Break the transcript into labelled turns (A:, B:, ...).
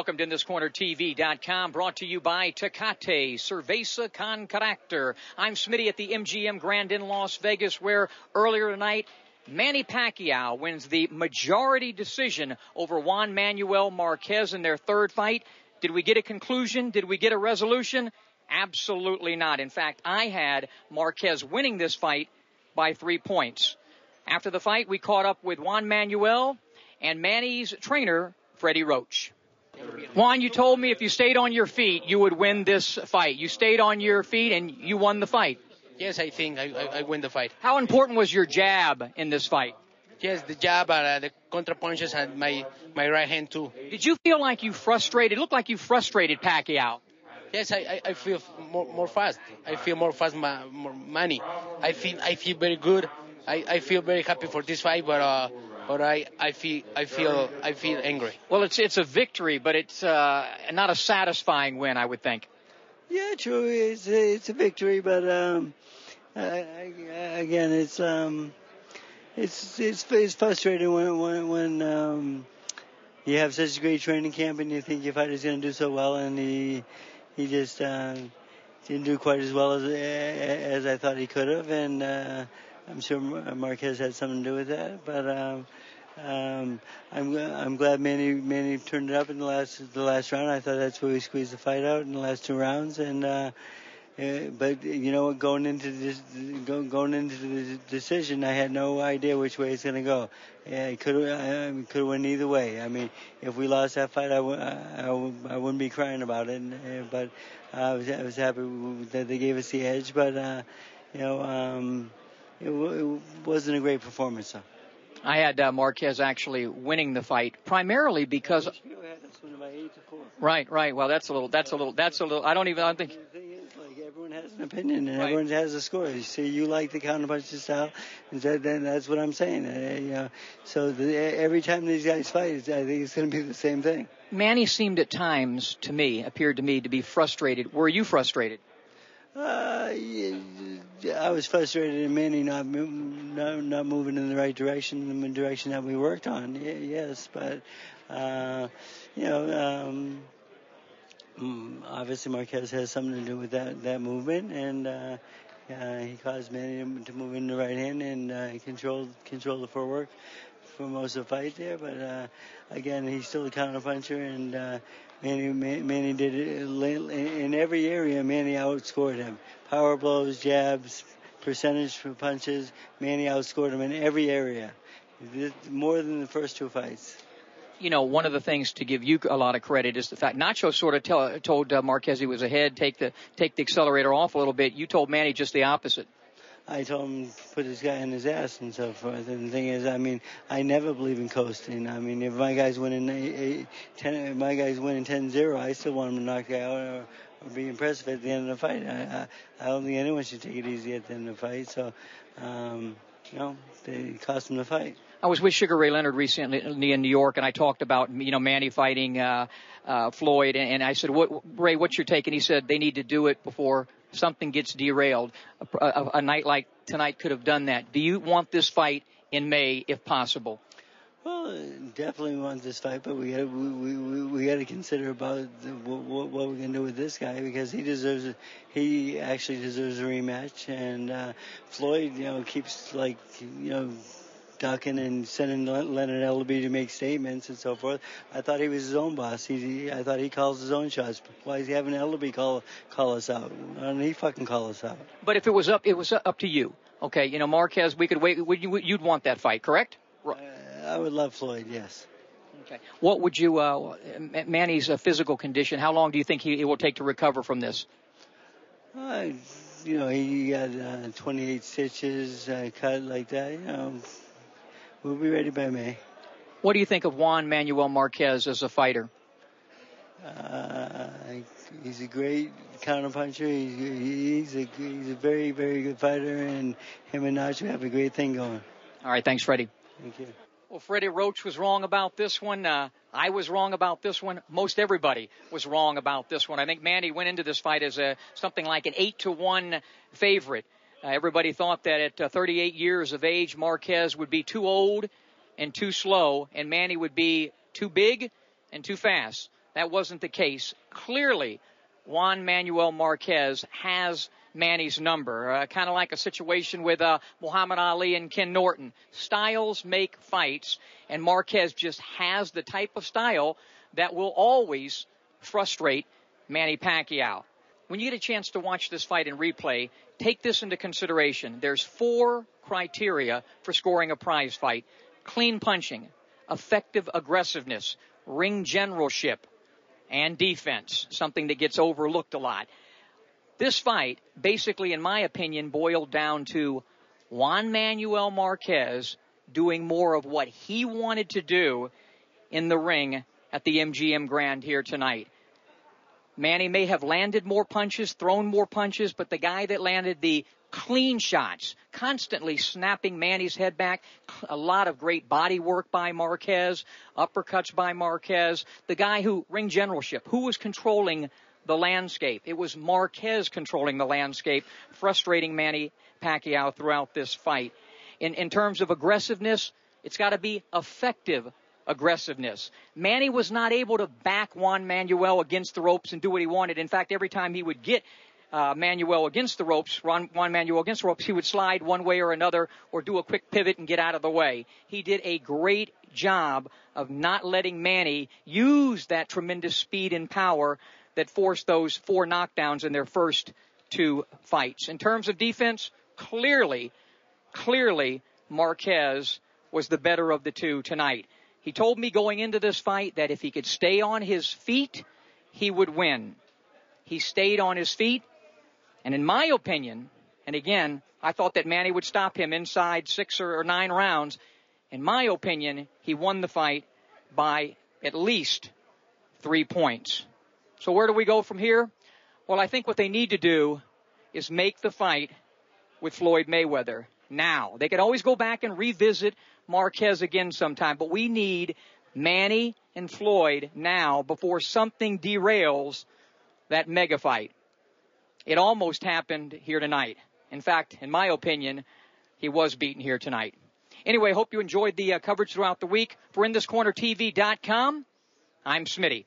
A: Welcome to InThisCornerTV.com, brought to you by Tecate, Cerveza con Carácter. I'm Smitty at the MGM Grand in Las Vegas, where earlier tonight, Manny Pacquiao wins the majority decision over Juan Manuel Marquez in their third fight. Did we get a conclusion? Did we get a resolution? Absolutely not. In fact, I had Marquez winning this fight by 3 points. After the fight, we caught up with Juan Manuel and Manny's trainer, Freddie Roach. Juan, you told me if you stayed on your feet, you would win this fight. You stayed on your feet and you won the fight.
B: Yes, I think I win the fight.
A: How important was your jab in this fight?
B: Yes, the jab, the contra punches, and my right hand too.
A: Did you feel like you frustrated? It looked like you frustrated Pacquiao.
B: Yes, I feel more fast. I feel more fast, more Manny. I feel very good. I feel very happy for this fight, but I feel angry.
A: Well, it's a victory, but it's not a satisfying win, I would think.
C: Yeah, true. It's a victory, but again, it's frustrating when you have such a great training camp and you think your fighter's going to do so well, and he just didn't do quite as well as I thought he could have, and I'm sure Marquez had something to do with that, but I'm glad Manny turned it up in the last round. I thought that's where we squeezed the fight out in the last 2 rounds, and but you know, going into the decision, I had no idea which way it's going to go. Yeah, it could win either way. I mean, if we lost that fight, I wouldn't be crying about it, but I was happy that they gave us the edge, but you know. It wasn't a great performance, though.
A: I had Marquez actually winning the fight primarily because. Right. Well, that's a little. I don't think.
C: The thing is, like, everyone has an opinion and everyone has a score. You see, you like the counterpunch style, and then that's what I'm saying. You know, so every time these guys fight, I think it's going to be the same thing.
A: Manny seemed at times, appeared to me to be frustrated. Were you frustrated?
C: I was frustrated in Manny not moving in the right direction, in the direction that we worked on. Yes, but you know, obviously Marquez has something to do with that movement, and he caused Manny to move in the right hand and control the footwork for most of the fight there. But again, he's still a counterpuncher, and Manny did it in every area. Manny outscored him. Power blows, jabs, percentage for punches. Manny outscored him in every area, more than the first 2 fights.
A: You know, one of the things to give you a lot of credit is the fact Nacho sort of told Marquez he was ahead, take the accelerator off a little bit. You told Manny just the opposite.
C: I told him to put this guy in his ass and so forth. And the thing is, I mean, I never believe in coasting. I mean, if my guy's winning 10-0, I still want him to knock the guy out or be impressive at the end of the fight. I don't think anyone should take it easy at the end of the fight. So, you know, they cost him the fight.
A: I was with Sugar Ray Leonard recently in New York, and I talked about, you know, Manny fighting Floyd, and I said, Ray, what's your take? And he said they need to do it before something gets derailed. A night like tonight could have done that. Do you want this fight in May, if possible?
C: Well, definitely want this fight, but we got to consider about what we're gonna do with this guy, because he actually deserves a rematch, and Floyd, you know, keeps, like, you know, ducking and sending Leonard Ellerbe to make statements and so forth. I thought he was his own boss. I thought he calls his own shots. Why is he having Ellerbe call us out? Why don't he fucking call us out?
A: But if it was up to you. Okay, you know, Marquez, we could wait. You'd want that fight, correct?
C: I would love Floyd, yes.
A: Okay. What would you, Manny's physical condition, how long do you think it will take to recover from this?
C: You know, he got 28 stitches cut like that. You know, we'll be ready by May.
A: What do you think of Juan Manuel Marquez as a fighter?
C: He's a great counterpuncher. He's a very, very good fighter, and him and Nacho have a great thing going.
A: All right, thanks, Freddie.
C: Thank you.
A: Well, Freddie Roach was wrong about this one. I was wrong about this one. Most everybody was wrong about this one. I think Manny went into this fight as something like an 8-1 favorite. Everybody thought that at 38 years of age, Marquez would be too old and too slow, and Manny would be too big and too fast. that wasn't the case. Clearly, Juan Manuel Marquez has Manny's number, kind of like a situation with Muhammad Ali and Ken Norton. Styles make fights, and Marquez just has the type of style that will always frustrate Manny Pacquiao. When you get a chance to watch this fight in replay, take this into consideration. There's 4 criteria for scoring a prize fight: clean punching, effective aggressiveness, ring generalship, and defense, something that gets overlooked a lot. This fight, basically, in my opinion, boiled down to Juan Manuel Marquez doing more of what he wanted to do in the ring at the MGM Grand here tonight. Manny may have landed more punches, thrown more punches, but the guy that landed the clean shots, constantly snapping Manny's head back, a lot of great body work by Marquez, uppercuts by Marquez, the guy who, ring generalship, who was controlling the landscape. It was Marquez controlling the landscape, frustrating Manny Pacquiao throughout this fight. In terms of aggressiveness, it's got to be effective aggressiveness. Manny was not able to back Juan Manuel against the ropes and do what he wanted. In fact, every time he would get Manuel against the ropes, Juan Manuel against the ropes, he would slide one way or another or do a quick pivot and get out of the way. He did a great job of not letting Manny use that tremendous speed and power that forced those 4 knockdowns in their first 2 fights. In terms of defense, clearly, Marquez was the better of the 2 tonight. He told me going into this fight that if he could stay on his feet, he would win. He stayed on his feet, and in my opinion, and again, I thought that Manny would stop him inside 6 or 9 rounds. In my opinion, he won the fight by at least 3 points. So where do we go from here? Well, I think what they need to do is make the fight with Floyd Mayweather now. They can always go back and revisit Marquez again sometime, but we need Manny and Floyd now before something derails that mega fight. It almost happened here tonight. In fact, in my opinion, he was beaten here tonight. Anyway, hope you enjoyed the coverage throughout the week. For InThisCornerTV.com, I'm Smitty.